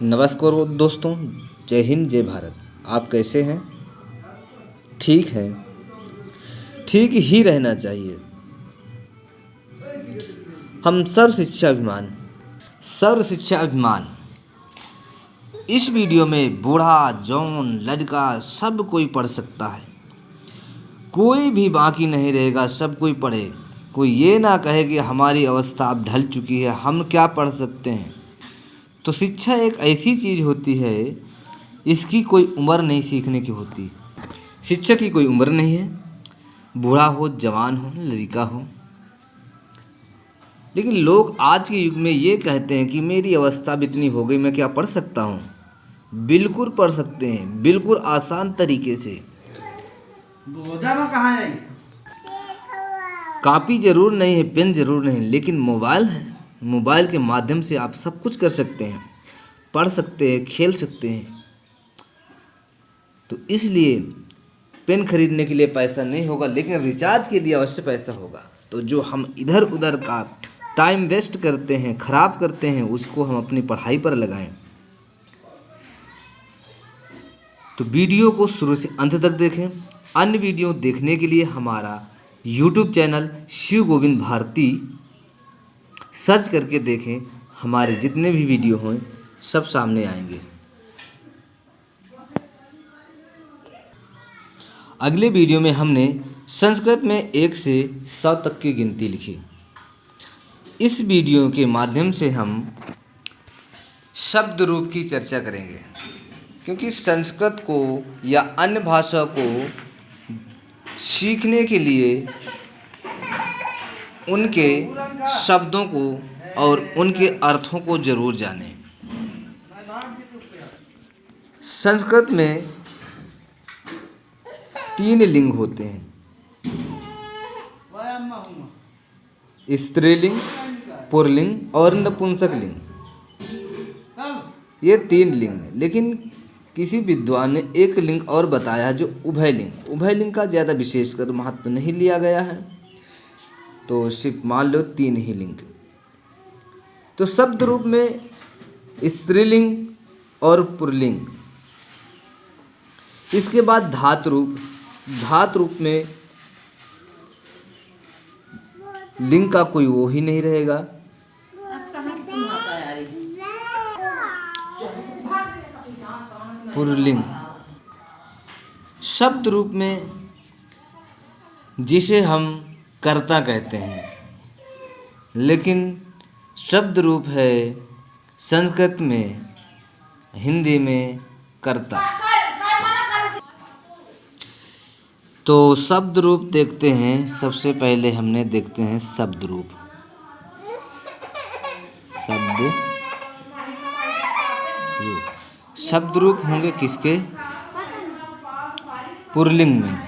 नमस्कार दोस्तों, जय हिंद जय भारत। आप कैसे हैं? ठीक है, ठीक ही रहना चाहिए। हम सर्व शिक्षा अभिमान इस वीडियो में बूढ़ा जौन लड़का सब कोई पढ़ सकता है। कोई भी बाकी नहीं रहेगा, सब कोई पढ़े। कोई ये ना कहे कि हमारी अवस्था अब ढल चुकी है, हम क्या पढ़ सकते हैं। तो शिक्षा एक ऐसी चीज़ होती है, इसकी कोई उम्र नहीं सीखने की होती। शिक्षा की कोई उम्र नहीं है, बूढ़ा हो, जवान हो, लड़का हो। लेकिन लोग आज के युग में ये कहते हैं कि मेरी अवस्था अब इतनी हो गई, मैं क्या पढ़ सकता हूँ। बिल्कुल पढ़ सकते हैं, बिल्कुल आसान तरीके से। कॉपी ज़रूर नहीं है, पेन ज़रूर नहीं, लेकिन मोबाइल है। मोबाइल के माध्यम से आप सब कुछ कर सकते हैं, पढ़ सकते हैं, खेल सकते हैं। तो इसलिए पेन खरीदने के लिए पैसा नहीं होगा, लेकिन रिचार्ज के लिए अवश्य पैसा होगा। तो जो हम इधर उधर का टाइम वेस्ट करते हैं, ख़राब करते हैं, उसको हम अपनी पढ़ाई पर लगाएं। तो वीडियो को शुरू से अंत तक देखें। अन्य वीडियो देखने के लिए हमारा YouTube channel Shiv Govind Bharti search करके देखें। हमारे जितने भी वीडियो हों सब सामने आएंगे। अगले वीडियो में हमने संस्कृत में 1 से 100 तक की गिनती लिखी। इस वीडियो के माध्यम से हम शब्द रूप की चर्चा करेंगे, क्योंकि संस्कृत को या अन्य भाषा को सीखने के लिए उनके शब्दों को और उनके अर्थों को जरूर जानें। संस्कृत में 3 लिंग होते हैं, स्त्रीलिंग, पुल्लिंग और नपुंसक लिंग। ये 3 लिंग हैं, लेकिन किसी विद्वान ने एक लिंग और बताया जो उभयलिंग। उभयलिंग का ज़्यादा विशेषकर महत्व नहीं लिया गया है, तो सिर्फ मान लो 3 ही लिंग। तो शब्द रूप में स्त्रीलिंग और पुल्लिंग। इसके बाद धातु रूप में लिंग का कोई वो ही नहीं रहेगा। पुल्लिंग शब्द रूप में जिसे हम कर्ता कहते हैं, लेकिन शब्द रूप है संस्कृत में, हिंदी में कर्ता। तो शब्द रूप देखते हैं। सबसे पहले हमने देखते हैं शब्द रूप। शब्द रूप होंगे किसके? पुल्लिंग में।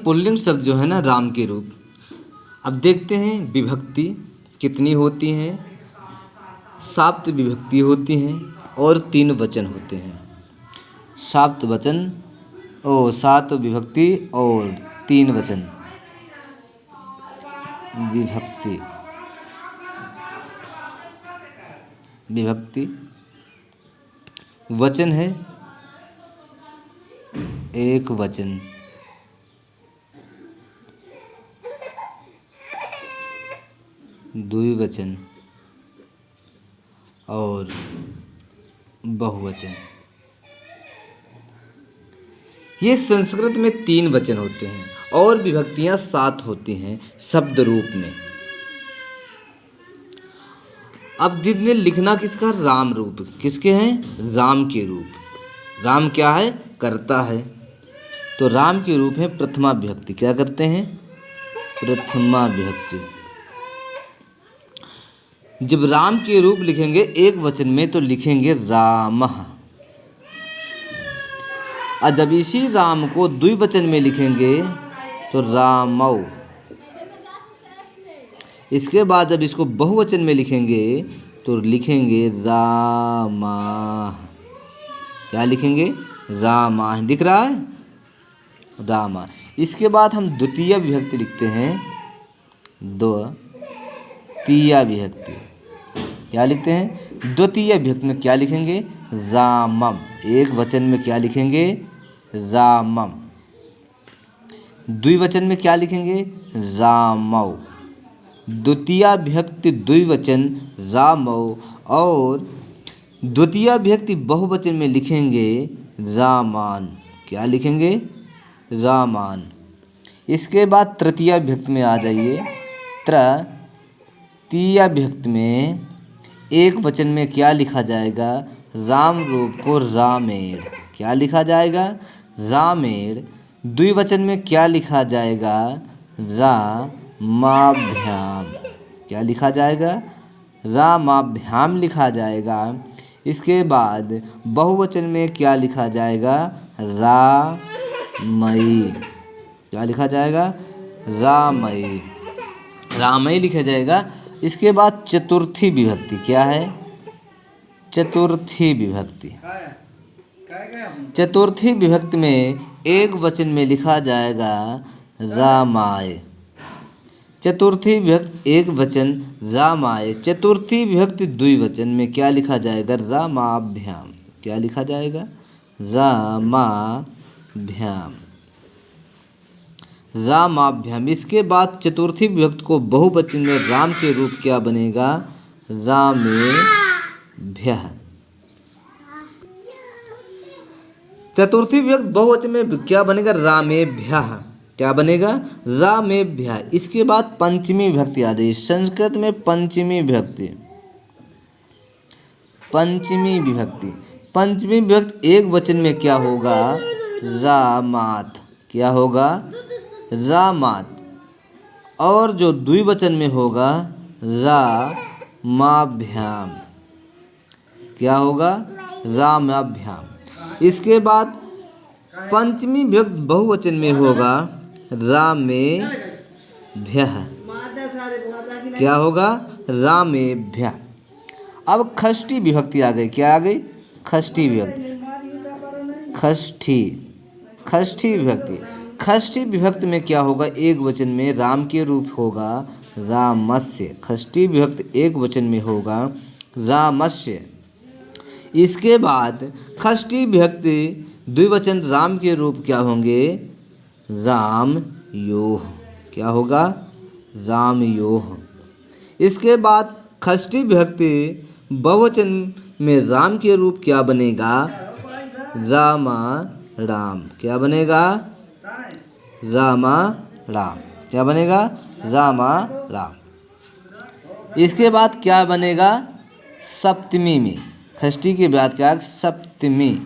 पुल्लिंग शब्द जो है ना, राम के रूप। अब देखते हैं विभक्ति कितनी होती हैं। 7 विभक्ति होती हैं और 3 वचन होते हैं। 7 विभक्ति और 3 वचन। विभक्ति वचन है एक वचन, द्विवचन और बहुवचन। ये संस्कृत में 3 वचन होते हैं और विभक्तियां 7 होती हैं शब्द रूप में। अब जिसने लिखना किसका? राम रूप। किसके हैं? राम के रूप। राम क्या है? कर्ता है। तो राम के रूप है प्रथमा विभक्ति। क्या करते हैं? प्रथमा विभक्ति। जब राम के रूप लिखेंगे एक वचन में तो लिखेंगे रामः, और जब इसी राम को द्विवचन में लिखेंगे तो रामौ। इसके बाद जब इसको बहुवचन में लिखेंगे तो लिखेंगे रामाः। क्या लिखेंगे? रामाः। दिख रहा है? रामाः। इसके बाद हम द्वितीय विभक्ति लिखते हैं। द्वितीय विभक्ति क्या लिखते हैं? द्वितीय विभक्ति में क्या लिखेंगे? रामम। एक वचन में क्या लिखेंगे? रामम। द्विवचन में क्या लिखेंगे? रामौ। द्वितीय विभक्ति द्विवचन रामौ और द्वितीय विभक्ति बहुवचन में लिखेंगे रामान। क्या लिखेंगे? रामान। इसके बाद तृतीय विभक्ति में आ जाइए। तृतीय विभक्ति में एक वचन में क्या लिखा जाएगा? राम रूप को रामेण। क्या लिखा जाएगा? रामेण। द्विवचन में क्या लिखा जाएगा? रामाभ्याम। क्या लिखा जाएगा? रामाभ्याम लिखा जाएगा। इसके बाद बहुवचन में क्या लिखा जाएगा? रामई। क्या लिखा जाएगा? रामई। रामई लिखा जाएगा। इसके बाद चतुर्थी विभक्ति क्या है? चतुर्थी विभक्ति। चतुर्थी विभक्ति में एक वचन में लिखा जाएगा रामाय। चतुर्थी विभक्ति एक वचन रामाय। चतुर्थी विभक्ति द्विवचन में क्या लिखा जाएगा? रामाभ्याम। क्या लिखा जाएगा? रामाभ्याम। रामाभ्याम। इसके बाद चतुर्थी विभक्ति को बहुवचन में राम के रूप क्या बनेगा? रामेभ्यः। चतुर्थी विभक्ति बहुवचन में क्या बनेगा? रामेभ्यः। क्या बनेगा? रामेभ्यः। इसके बाद पंचमी विभक्ति आ जाइए। संस्कृत में पंचमी विभक्ति। पंचमी विभक्ति। पंचमी विभक्ति एक वचन में क्या होगा? रामात्। क्या होगा? रामात्। और जो द्विवचन में होगा रामाभ्याम। क्या होगा? रामाभ्याम। इसके बाद पंचमी विभक्ति बहुवचन में होगा रामेभ्यः। क्या होगा? रामेभ्यः। अब षष्ठी विभक्ति आ गई। क्या आ गई? षष्ठी विभक्ति। षष्ठी विभक्ति। षष्ठी विभक्ति में क्या होगा? एक वचन में राम के रूप होगा रामस्य। षष्ठी विभक्ति एक वचन में होगा रामस्य। इसके बाद षष्ठी विभक्ति द्विवचन राम के रूप क्या होंगे? रामयोः। क्या होगा? रामयोः। इसके बाद षष्ठी विभक्ति बहुवचन में राम के रूप क्या बनेगा? रामाराम। क्या बनेगा? रामाराम। क्या बनेगा? रामाराम। इसके बाद क्या बनेगा? सप्तमी में। षष्ठी के बाद क्या? सप्तमी।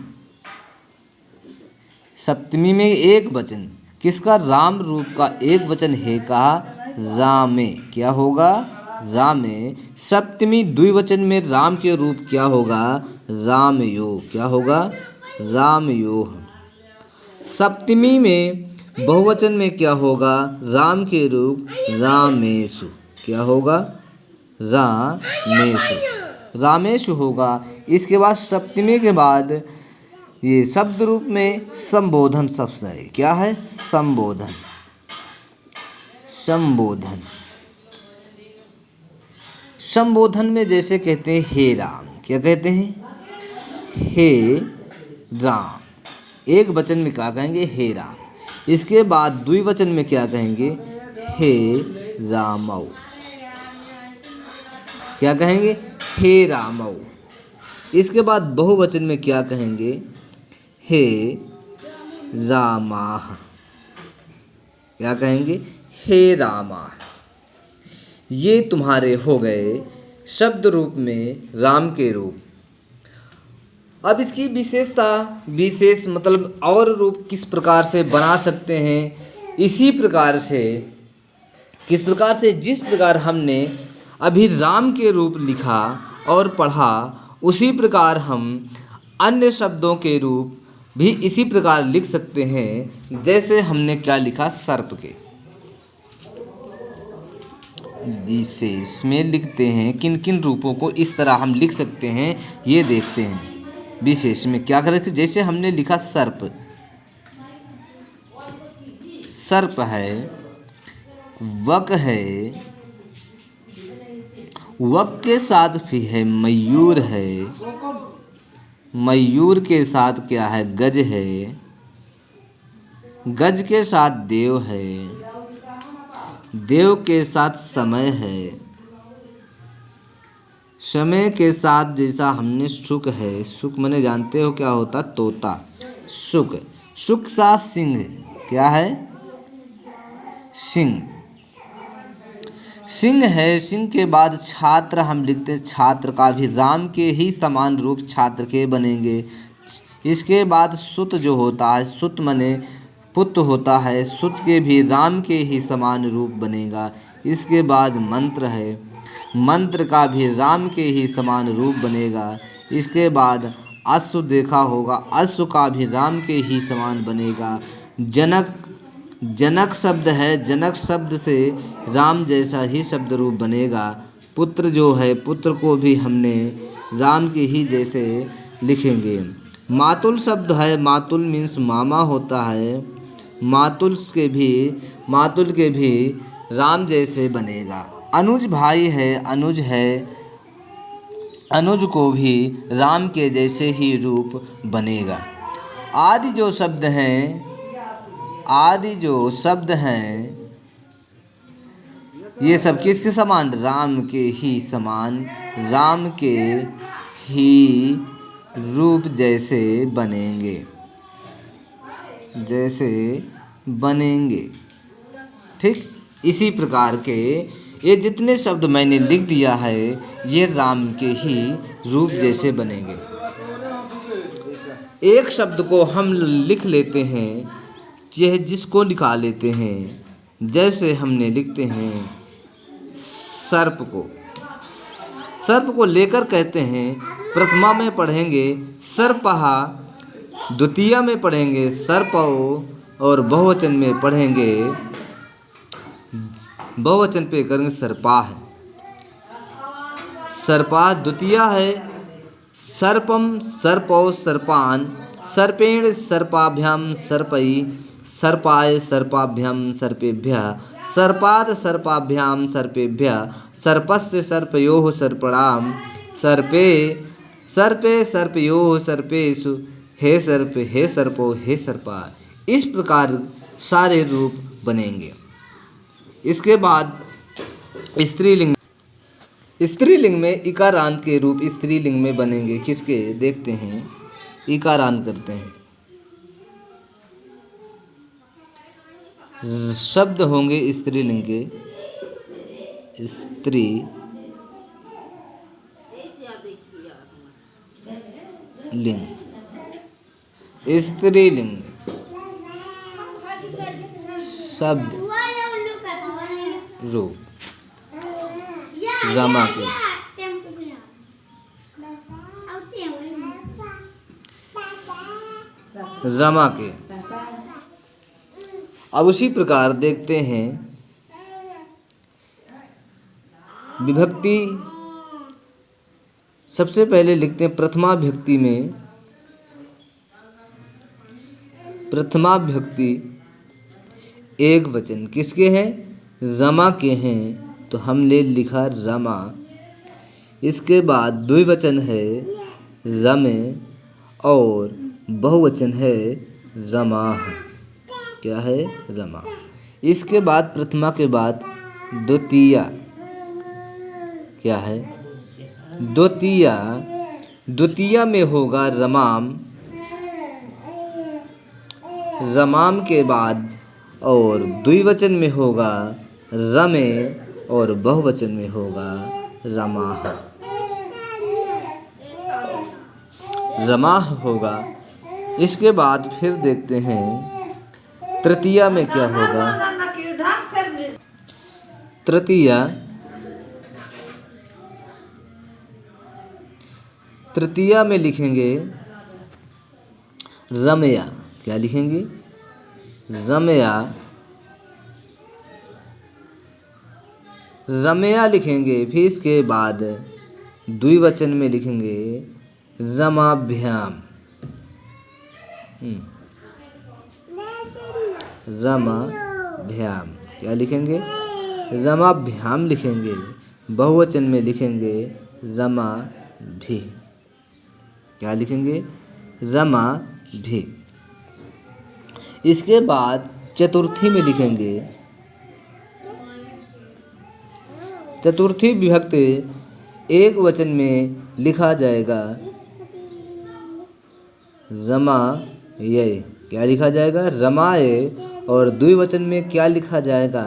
सप्तमी में एक वचन किसका? राम रूप का एक वचन है कहा? रामे। क्या होगा? रामे। सप्तमी द्विवचन में राम के रूप क्या होगा? रामयोः। क्या होगा? रामयोः। सप्तमी में बहुवचन में क्या होगा? राम के रूप रामेषु। क्या होगा? रामेषु। रामेषु होगा। इसके बाद सप्तमी के बाद ये शब्द रूप में संबोधन शब्द है। क्या है? संबोधन। संबोधन। संबोधन में जैसे कहते हैं हे राम। क्या कहते हैं? हे राम। एक वचन में क्या कहेंगे? हे राम। इसके बाद द्विवचन में क्या कहेंगे? हे रामौ। क्या कहेंगे? हे रामौ। इसके बाद बहुवचन में क्या कहेंगे? हे रामाः। क्या कहेंगे? हे रामाः। ये तुम्हारे हो गए शब्द रूप में राम के रूप। अब इसकी विशेषता, विशेष मतलब और रूप किस प्रकार से बना सकते हैं? इसी प्रकार से, किस प्रकार से? जिस प्रकार हमने अभी राम के रूप लिखा और पढ़ा, उसी प्रकार हम अन्य शब्दों के रूप भी इसी प्रकार लिख सकते हैं। जैसे हमने क्या लिखा? सर्प के। विशेष में लिखते हैं। किन किन रूपों को इस तरह हम लिख सकते हैं ये देखते हैं। विशेष में क्या करें, जैसे हमने लिखा सर्प, सर्प है, वक है, वक के साथ भी है मयूर है, मयूर के साथ क्या है, गज है, गज के साथ देव है, देव के साथ समय है, समय के साथ जैसा हमने सुख है, सुख माने जानते हो क्या होता, तोता, सुख, सुख साथ सिंह, क्या है, सिंह, सिंह है। सिंह के बाद छात्र हम लिखते हैं, छात्र का भी राम के ही समान रूप छात्र के बनेंगे। इसके बाद सुत जो होता है, सुत माने पुत्र होता है, सुत के भी राम के ही समान रूप बनेगा। इसके बाद मंत्र है, मंत्र का भी राम के ही समान रूप बनेगा। इसके बाद अश्व देखा होगा, अश्व का भी राम के ही समान बनेगा। जनक, जनक शब्द है, जनक शब्द से राम जैसा ही शब्द रूप बनेगा। पुत्र जो है, पुत्र को भी हमने राम के ही जैसे लिखेंगे। मातुल शब्द है, मातुल मीन्स मामा होता है, मातुल के भी राम जैसे बनेगा। अनुज भाई है, अनुज है, अनुज को भी राम के जैसे ही रूप बनेगा। आदि जो शब्द हैं, आदि जो शब्द हैं, ये सब किसके समान, राम के ही समान, राम के ही रूप जैसे बनेंगे, जैसे बनेंगे। ठीक इसी प्रकार के ये जितने शब्द मैंने लिख दिया है ये राम के ही रूप जैसे बनेंगे। एक शब्द को हम लिख लेते हैं, यह जिसको निकाल लेते हैं, जैसे हमने लिखते हैं सर्प को, सर्प को लेकर कहते हैं प्रथमा में पढ़ेंगे सर्पः, द्वितीया में पढ़ेंगे सर्पौ, और बहुवचन में पढ़ेंगे, बहुवचन पे करेंगे सर्पाः। सर्पा द्वितीया है, सर्पम सर्पौ सर्पान, सर्पेण सर्पाभ्याम सर्पै, सर्पाय सर्पाभ्याम सर्पेभ्यः, सर्पात् सर्पाभ्याम सर्पेभ्यः, सर्पस्य सर्पयोः सर्पणाम, सर्पे सर्पे सर्पयोः सर्पेषु, हे सर्प हे सर्पो हे सर्पा। इस प्रकार सारे रूप बनेंगे। इसके बाद स्त्रीलिंग, स्त्रीलिंग में इकारांत के रूप स्त्रीलिंग में बनेंगे। किसके देखते हैं, इकारांत करते हैं। शब्द होंगे स्त्रीलिंग के, स्त्री लिंग, स्त्रीलिंग शब्द रूप रमा के, रमा के। अब उसी प्रकार देखते हैं विभक्ति। सबसे पहले लिखते हैं प्रथमा विभक्ति में, प्रथमा विभक्ति एक वचन किसके हैं, रमा के हैं, तो हमने लिखा रमा। इसके बाद द्विवचन है रमे और बहुवचन है रमाः, क्या है, रमा। इसके बाद प्रथमा के बाद द्वितीया, क्या है, द्वितीया, द्वितीया में होगा रमाम, रमाम के बाद और द्विवचन में होगा रमे और बहुवचन में होगा रमाः, रमाः होगा। इसके बाद फिर देखते हैं तृतीया में क्या होगा, तृतीया, तृतीया में लिखेंगे रमया, क्या लिखेंगे, रमया। रमया लिखेंगे, फिर इसके बाद द्विवचन में लिखेंगे रमाभ्याम। रमाभ्याम क्या लिखेंगे? रमाभ्याम लिखेंगे। बहुवचन में लिखेंगे रमाभि। क्या लिखेंगे? रमाभि। इसके बाद चतुर्थी में लिखेंगे, चतुर्थी विभक्ति एक वचन में लिखा जाएगा रमाय। क्या लिखा जाएगा? रमाय। और द्विवचन में क्या लिखा जाएगा?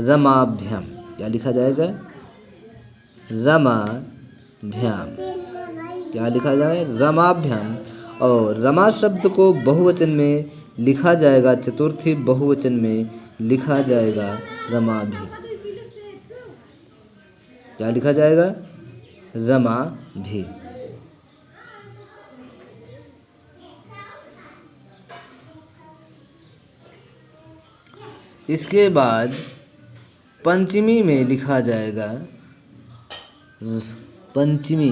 रमाभ्याम। क्या लिखा जाएगा? रमाभ्याम। क्या लिखा जाएगा? रमाभ्याम। और रमा शब्द को बहुवचन में लिखा जाएगा, चतुर्थी बहुवचन में लिखा जाएगा रमाभि। क्या लिखा जाएगा? रमाभि। इसके बाद पंचमी में लिखा जाएगा पंचमी।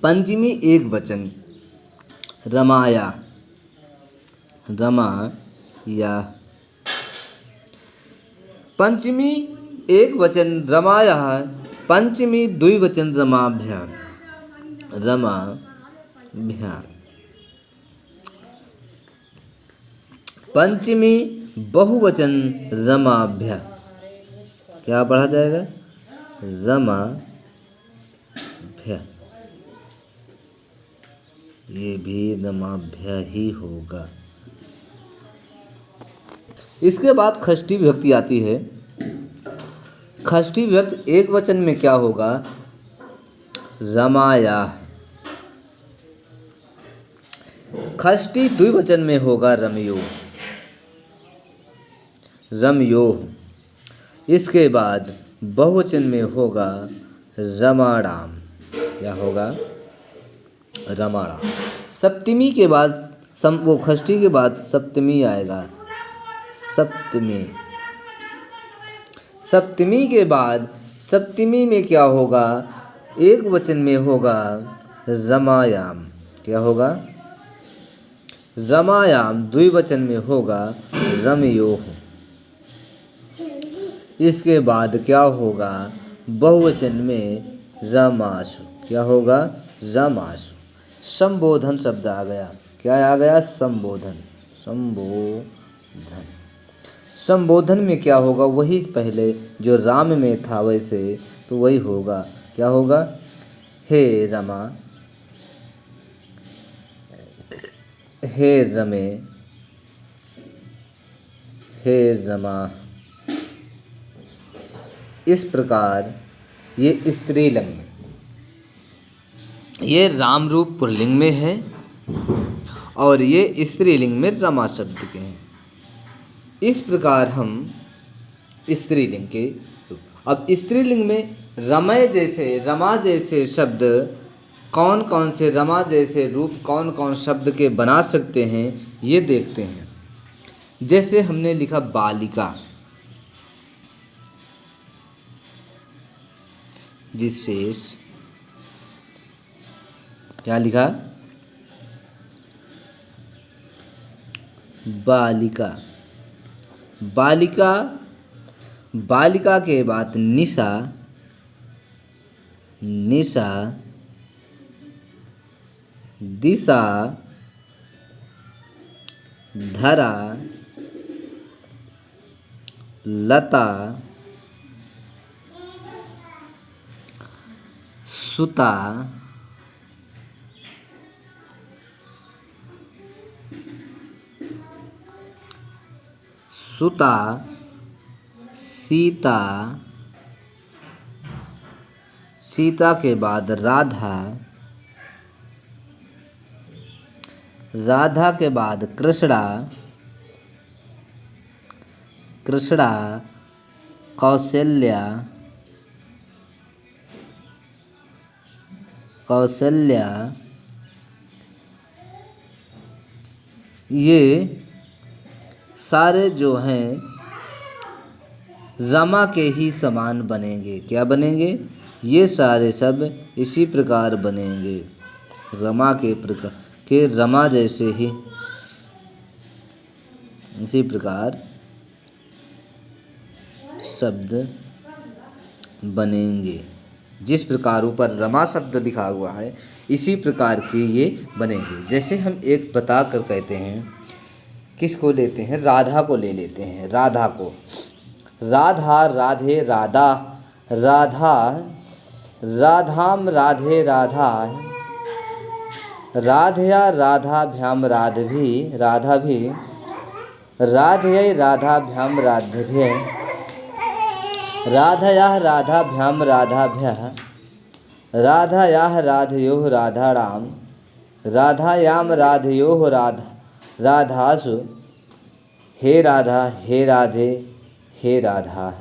पंचमी एक वचन रमाया। रमाया। पंचमी एक वचन रमाया। पंचमी द्विवचन रमाभ्याम। रमाभ्याम। पंचमी बहुवचन रमाभ्या। क्या पढ़ा जाएगा? रमाभ्या। ये भी रमाभ्या ही होगा। इसके बाद षष्ठी विभक्ति आती है। षष्ठी विभक्ति एक वचन में क्या होगा? रमाया। षष्ठी द्विवचन में होगा रमयो। रमयो। इसके बाद बहुवचन में होगा रमाणाम। क्या होगा? रमाणाम। सप्तमी के बाद वो षष्ठी के बाद सप्तमी आएगा। सप्तमी। सप्तमी के बाद सप्तमी में क्या होगा? एक वचन में होगा रमायाम। क्या होगा? रमायाम। द्विवचन में होगा रमयोः। इसके बाद क्या होगा? बहुवचन में रमासु। क्या होगा? रमासु। संबोधन शब्द आ गया। क्या आ गया? संबोधन। संबोधन। संबोधन में क्या होगा? वही पहले जो राम में था वैसे तो वही होगा। क्या होगा? हे रमा, हे रमे, हे रमा। इस प्रकार ये स्त्रीलिंग में, ये राम रूप पुल्लिंग में है और ये स्त्रीलिंग में रमा शब्द के हैं। इस प्रकार हम स्त्रीलिंग के, अब स्त्रीलिंग में रमय जैसे, रमा जैसे शब्द कौन कौन से, रमा जैसे रूप कौन कौन शब्द के बना सकते हैं ये देखते हैं। जैसे हमने लिखा बालिका, विशेष। क्या लिखा? बालिका। बालिका। बालिका के बाद निशा, निशा, दिशा, धरा, लता, सुता, सुता, सीता, सीता के बाद राधा, राधा के बाद कृष्णा, कृष्णा, कौशल्या, कौशल्या, ये सारे जो हैं रमा के ही समान बनेंगे। क्या बनेंगे? ये सारे सब इसी प्रकार बनेंगे, रमा के प्रकार के रमा जैसे ही इसी प्रकार शब्द बनेंगे। जिस प्रकार ऊपर रमा शब्द लिखा हुआ है इसी प्रकार के ये बनेंगे। जैसे हम एक बता कर कहते हैं, किसको लेते हैं? राधा को ले लेते हैं। राधा को, राधा राधे राधा, राधा राधाम राधे राधा, राधया राधाभ्याम राधभी राधाभी, राधयै राधाभ्याम राधभ्य, राधयाः राधाभ्याम राधाभ्यः, राधयाः राधयोः राधाराम, राधायाम राधयोः राधासु, हे राधा हे राधे हे राधा।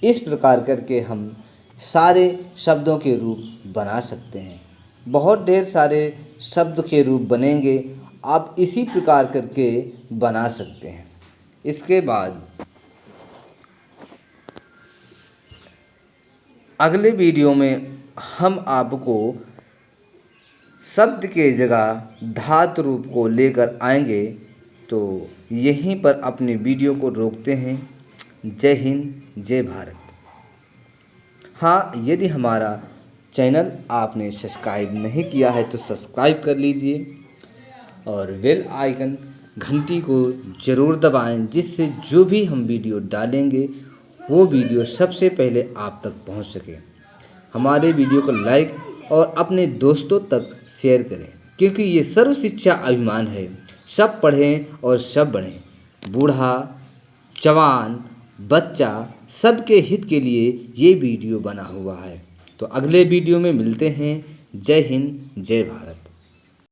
इस प्रकार करके हम सारे शब्दों के रूप बना सकते हैं। बहुत ढेर सारे शब्द के रूप बनेंगे, आप इसी प्रकार करके बना सकते हैं। इसके बाद अगले वीडियो में हम आपको शब्द के जगह धातु रूप को लेकर आएंगे। तो यहीं पर अपने वीडियो को रोकते हैं। जय हिंद, जय भारत। हाँ, यदि हमारा चैनल आपने सब्सक्राइब नहीं किया है तो सब्सक्राइब कर लीजिए और बेल आइकन घंटी को ज़रूर दबाएं, जिससे जो भी हम वीडियो डालेंगे वो वीडियो सबसे पहले आप तक पहुंच सके। हमारे वीडियो को लाइक और अपने दोस्तों तक शेयर करें, क्योंकि ये सर्व शिक्षा अभियान है। सब पढ़ें और सब बढ़ें। बूढ़ा, जवान, बच्चा, सबके हित के लिए ये वीडियो बना हुआ है। तो अगले वीडियो में मिलते हैं। जय हिंद, जय भारत।